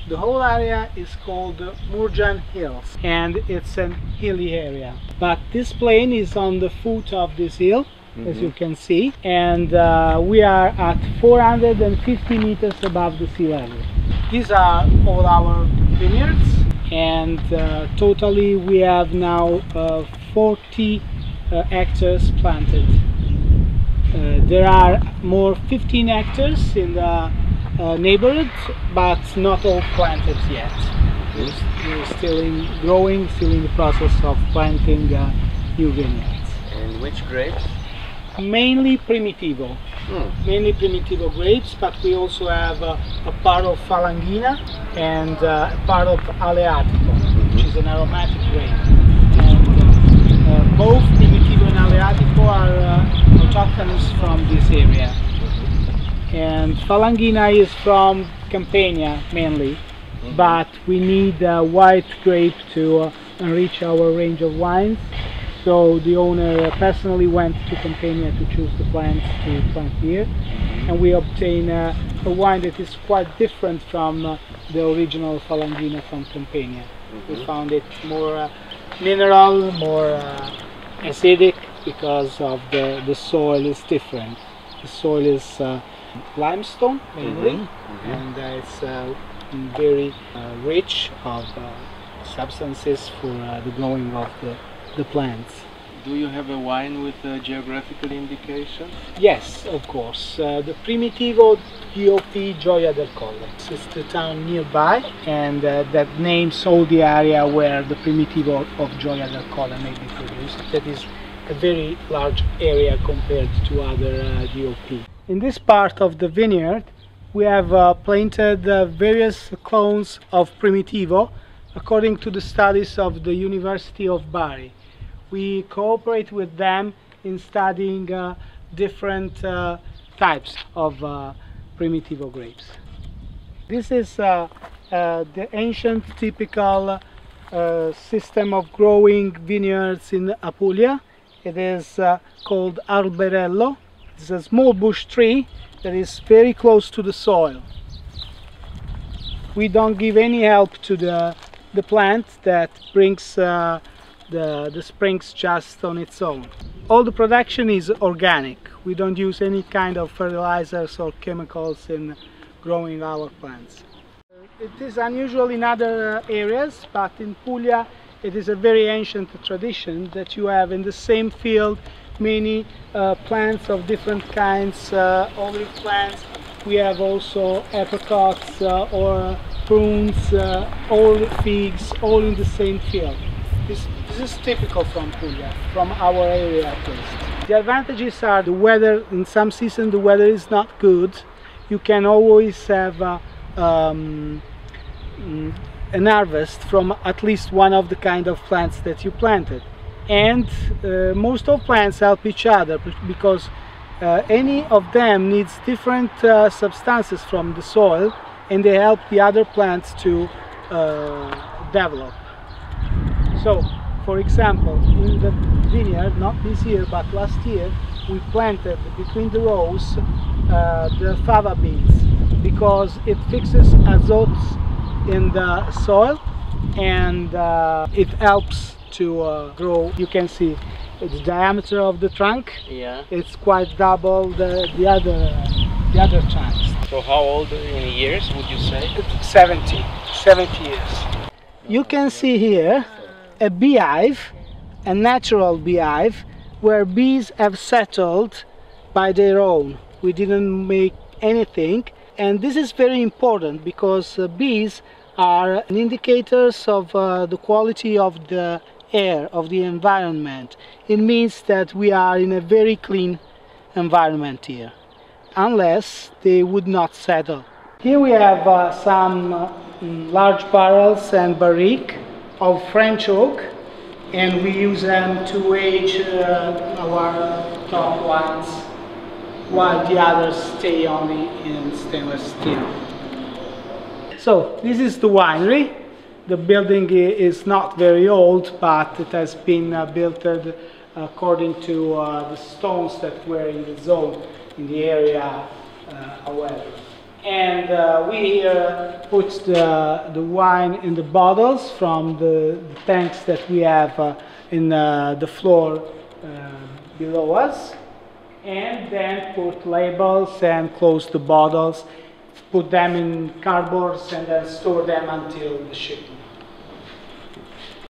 The whole area is called Murjan Hills, and it's an hilly area. But this plain is on the foot of this hill, as you can see, and we are at 450 meters above the sea level. These are all our vineyards, and totally we have now 40 hectares planted. There are more 15 hectares in the neighborhood, but not all planted yet. We're still growing, still in the process of planting new vineyards. And which grapes? Mainly Primitivo. Mainly Primitivo grapes, but we also have a part of Falanghina and a part of Aleatico, which is an aromatic grape. And both Primitivo and Aleatico are autochthonous from this area. And Falanghina is from Campania mainly, but we need a white grape to enrich our range of wines. So the owner personally went to Campania to choose the plants to plant here, and we obtain a wine that is quite different from the original Falanghina from Campania. We found it more mineral, more acidic, because of the soil is different. The soil is limestone mainly, and it's very rich of substances for the growing of the plants. Do you have a wine with a geographical indication? Yes, of course. The Primitivo GOP Gioia del Colle. It's the town nearby, and that names all the area where the Primitivo of Gioia del Colle may be produced. That is a very large area compared to other GOP. In this part of the vineyard, we have planted various clones of Primitivo according to the studies of the University of Bari. We cooperate with them in studying different types of Primitivo grapes. This is the ancient typical system of growing vineyards in Apulia. It is called alberello. It's a small bush tree that is very close to the soil. We don't give any help to the plant that brings the springs just on its own. All the production is organic. We don't use any kind of fertilizers or chemicals in growing our plants. It is unusual in other areas, but in Puglia it is a very ancient tradition that you have in the same field many plants of different kinds, olive plants. We have also apricots or prunes, all figs, all in the same field. This is typical from Puglia, from our area at least. The advantages are the weather. In some seasons the weather is not good. You can always have an harvest from at least one of the kind of plants that you planted. And most of plants help each other, because any of them needs different substances from the soil, and they help the other plants to develop. So, for example, in the vineyard, not this year but last year, we planted between the rows the fava beans, because it fixes azote in the soil, and it helps to grow. You can see the diameter of the trunk. Yeah. It's quite double the other trunks. So how old in years would you say? 70 years. You can see here a beehive, a natural beehive, where bees have settled by their own. We didn't make anything, and this is very important because bees are indicators of the quality of the air, of the environment. It means that we are in a very clean environment here, unless they would not settle. Here we have some large barrels and barriques of French oak, and we use them to age our top wines, while the others stay only in stainless steel. So this is the winery. The building is not very old, but it has been built according to the stones that were in the zone in the area, however. And we here put the wine in the bottles from the tanks that we have in the floor below us, and then put labels and close the bottles, put them in cardboards, and then store them until the shipment.